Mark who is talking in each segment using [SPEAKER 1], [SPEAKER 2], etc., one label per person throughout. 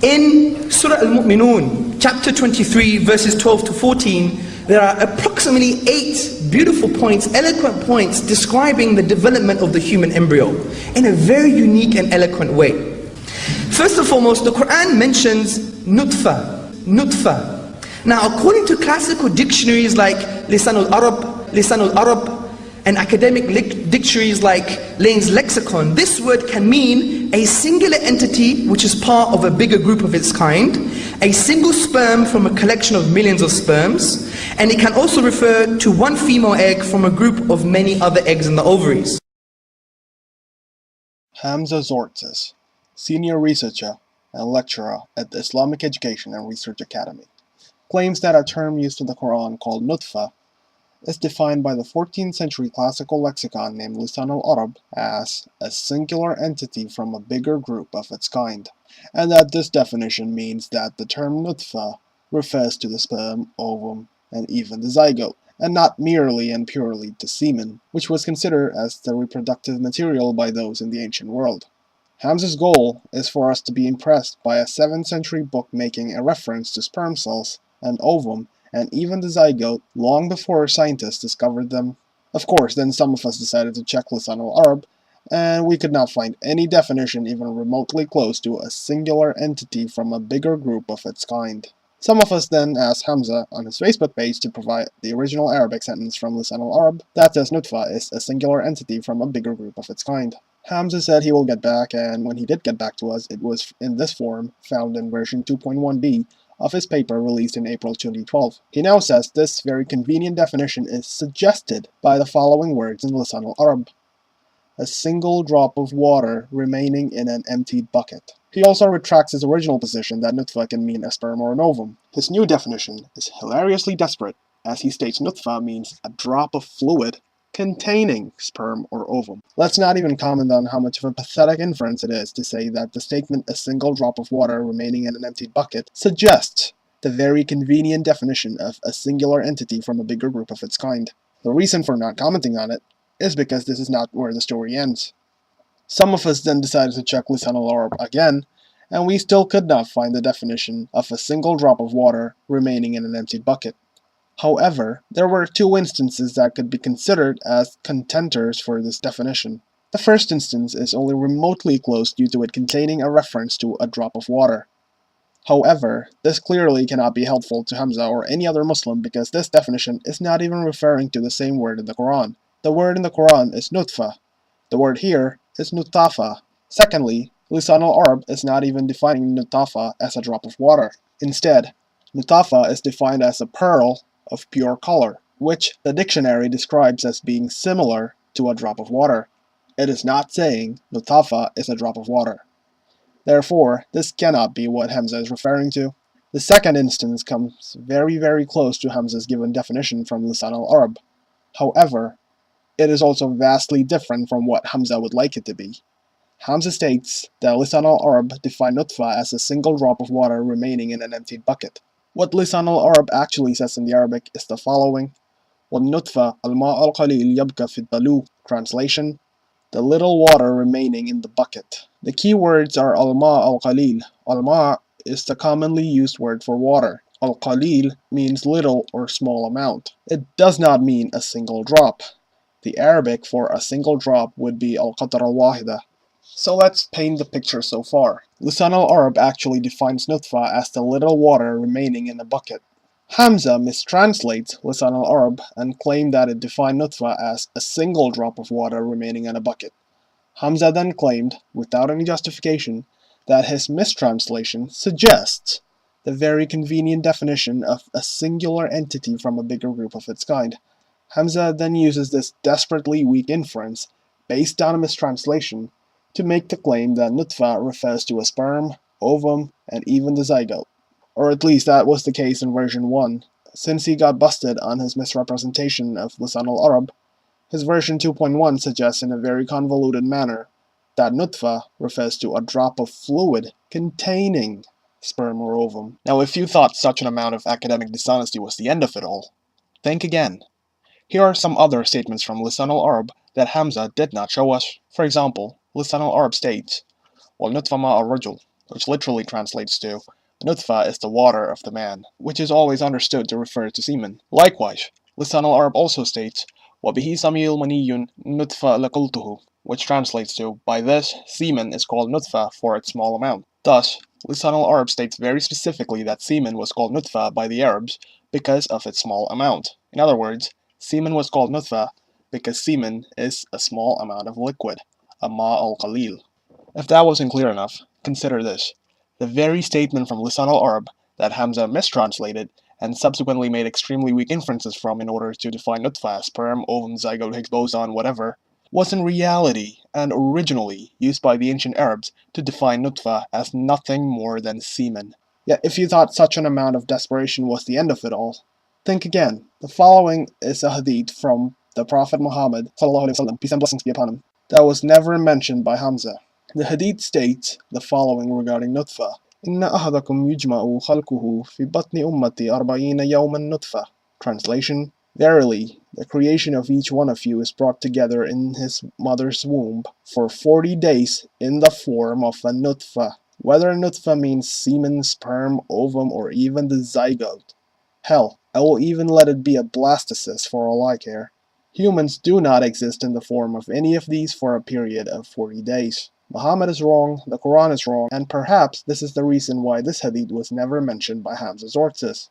[SPEAKER 1] In Surah Al-Mu'minun, chapter 23, verses 12 to 14, there are approximately 8 beautiful points, eloquent points, describing the development of the human embryo in a very unique and eloquent way. First and foremost, the Quran mentions nutfa. Now, according to classical dictionaries like Lisanul Arab, and academic dictionaries like Lane's Lexicon, this word can mean a singular entity which is part of a bigger group of its kind, a single sperm from a collection of millions of sperms, and it can also refer to one female egg from a group of many other eggs in the ovaries.
[SPEAKER 2] Hamza Tzortzis, senior researcher and lecturer at the Islamic Education and Research Academy, claims that a term used in the Quran called nutfa is defined by the 14th century classical lexicon named Lisan al-Arab as a singular entity from a bigger group of its kind, and that this definition means that the term nutfa refers to the sperm, ovum, and even the zygote, and not merely and purely to semen, which was considered as the reproductive material by those in the ancient world. Hamza's goal is for us to be impressed by a 7th century book making a reference to sperm cells and ovum and even the zygote long before scientists discovered them. Of course, then some of us decided to check Lisan al-Arab, and we could not find any definition even remotely close to a singular entity from a bigger group of its kind. Some of us then asked Hamza on his Facebook page to provide the original Arabic sentence from Lisan al-Arab that says nutfa is a singular entity from a bigger group of its kind. Hamza said he will get back, and when he did get back to us, it was in this form, found in version 2.1b, of his paper released in April 2012. He now says this very convenient definition is suggested by the following words in Lisan al-Arab: a single drop of water remaining in an emptied bucket. He also retracts his original position that nutfa can mean a sperm or an ovum. His new definition is hilariously desperate, as he states nutfa means a drop of fluid containing sperm or ovum. Let's not even comment on how much of a pathetic inference it is to say that the statement "a single drop of water remaining in an emptied bucket" suggests the very convenient definition of a singular entity from a bigger group of its kind. The reason for not commenting on it is because this is not where the story ends. Some of us then decided to check Lisan al-Arab again, and we still could not find the definition of a single drop of water remaining in an emptied bucket. However, there were 2 instances that could be considered as contenders for this definition. The first instance is only remotely close due to it containing a reference to a drop of water. However, this clearly cannot be helpful to Hamza or any other Muslim because this definition is not even referring to the same word in the Quran. The word in the Quran is nutfa. The word here is nutafa. Secondly, Lisan al-Arab is not even defining nutafa as a drop of water. Instead, nutafa is defined as a pearl of pure color, which the dictionary describes as being similar to a drop of water. It is not saying nutafa is a drop of water. Therefore, this cannot be what Hamza is referring to. The second instance comes very close to Hamza's given definition from Lisan al-Arab. However, it is also vastly different from what Hamza would like it to be. Hamza states that Lisan al-Arab defined nutfa as a single drop of water remaining in an emptied bucket. What Lisan al-Arab actually says in the Arabic is the following: وَالنُّطْفَةُ الْمَاءُ الْقَلِيلُ يَبْقَى فِي الدَّلُو. Translation: the little water remaining in the bucket. The key words are al-ma' al-qalil. Al-ma' is the commonly used word for water. Al-qalil means little or small amount. It does not mean a single drop. The Arabic for a single drop would be al-qatra al-wahida. So let's paint the picture so far. Lisan al-Arab actually defines nutfa as the little water remaining in a bucket. Hamza mistranslates Lisan al-Arab and claimed that it defined nutfa as a single drop of water remaining in a bucket. Hamza then claimed, without any justification, that his mistranslation suggests the very convenient definition of a singular entity from a bigger group of its kind. Hamza then uses this desperately weak inference, based on a mistranslation, to make the claim that nutfa refers to a sperm, ovum, and even the zygote. Or at least that was the case in version 1. Since he got busted on his misrepresentation of Lisan al-Arab, his version 2.1 suggests in a very convoluted manner that nutfa refers to a drop of fluid containing sperm or ovum. Now, if you thought such an amount of academic dishonesty was the end of it all, think again. Here are some other statements from Lisan al-Arab that Hamza did not show us. For example, Lisan al-Arab states, وَالنُّطْفَ مَاءُ الرَّجُلِ. which literally translates to nutfa is the water of the man, which is always understood to refer to semen. Likewise, Lisan al-Arab also states, وَبِهِ سَمِيُّ الْمَنِيٌّ نُطْفَ لَقُلْتُهُ, which translates to, by this, semen is called nutfa for its small amount. Thus, Lisan al-Arab states very specifically that semen was called nutfa by the Arabs because of its small amount. In other words, semen was called nutfa because semen is a small amount of liquid, a ma al-qalil. If that wasn't clear enough, consider this. The very statement from Lisan al-Arab that Hamza mistranslated and subsequently made extremely weak inferences from in order to define nutfa, sperm, ovum, zygote, Higgs boson, whatever, was in reality and originally used by the ancient Arabs to define nutfa as nothing more than semen. Yet if you thought such an amount of desperation was the end of it all, think again. The following is a hadith from the Prophet Muhammad ﷺ, peace and blessings be upon him, that was never mentioned by Hamza. The hadith states the following regarding nutfa. إِنَّ أَحَدَكُمْ يُجْمَعُ خَلْقُهُ فِي بَطْنِ أُمَّتِي 40 يَوْمًا نُطْفَةً. Translation: Verily, the creation of each one of you is brought together in his mother's womb for 40 days in the form of a nutfa. Whether nutfa means semen, sperm, ovum, or even the zygote. Hell, I will even let it be a blastocyst for all I care. Humans do not exist in the form of any of these for a period of 40 days. Muhammad is wrong, the Quran is wrong, and perhaps this is the reason why this hadith was never mentioned by Hamza Tzortzis.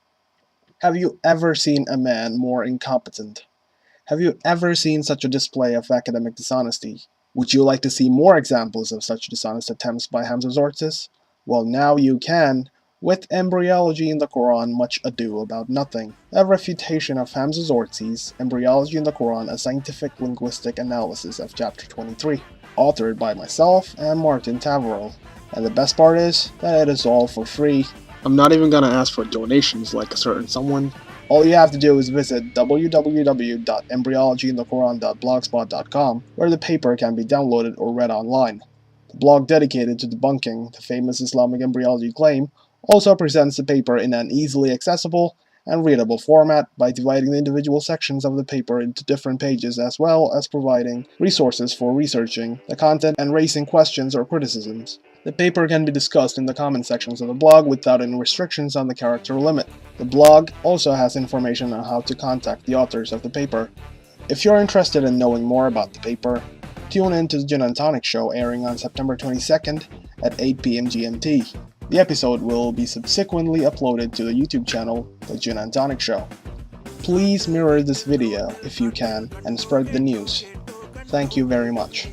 [SPEAKER 2] Have you ever seen a man more incompetent? Have you ever seen such a display of academic dishonesty? Would you like to see more examples of such dishonest attempts by Hamza Tzortzis? Well, now you can, with Embryology in the Quran, Much Ado About Nothing, a refutation of Hamza Tzortzis' Embryology in the Quran, a scientific linguistic analysis of chapter 23, authored by myself and Martin Taverell. And the best part is that it is all for free. I'm not even gonna ask for donations like a certain someone. All you have to do is visit www.embryologyinthequran.blogspot.com, where the paper can be downloaded or read online. The blog dedicated to debunking the famous Islamic embryology claim also presents the paper in an easily accessible and readable format by dividing the individual sections of the paper into different pages, as well as providing resources for researching the content and raising questions or criticisms. The paper can be discussed in the comment sections of the blog without any restrictions on the character limit. The blog also has information on how to contact the authors of the paper. If you're interested in knowing more about the paper, tune in to the Gin and Tonic Show airing on September 22nd at 8 p.m. GMT. The episode will be subsequently uploaded to the YouTube channel, The Gin and Tonic Show. Please mirror this video if you can and spread the news. Thank you very much.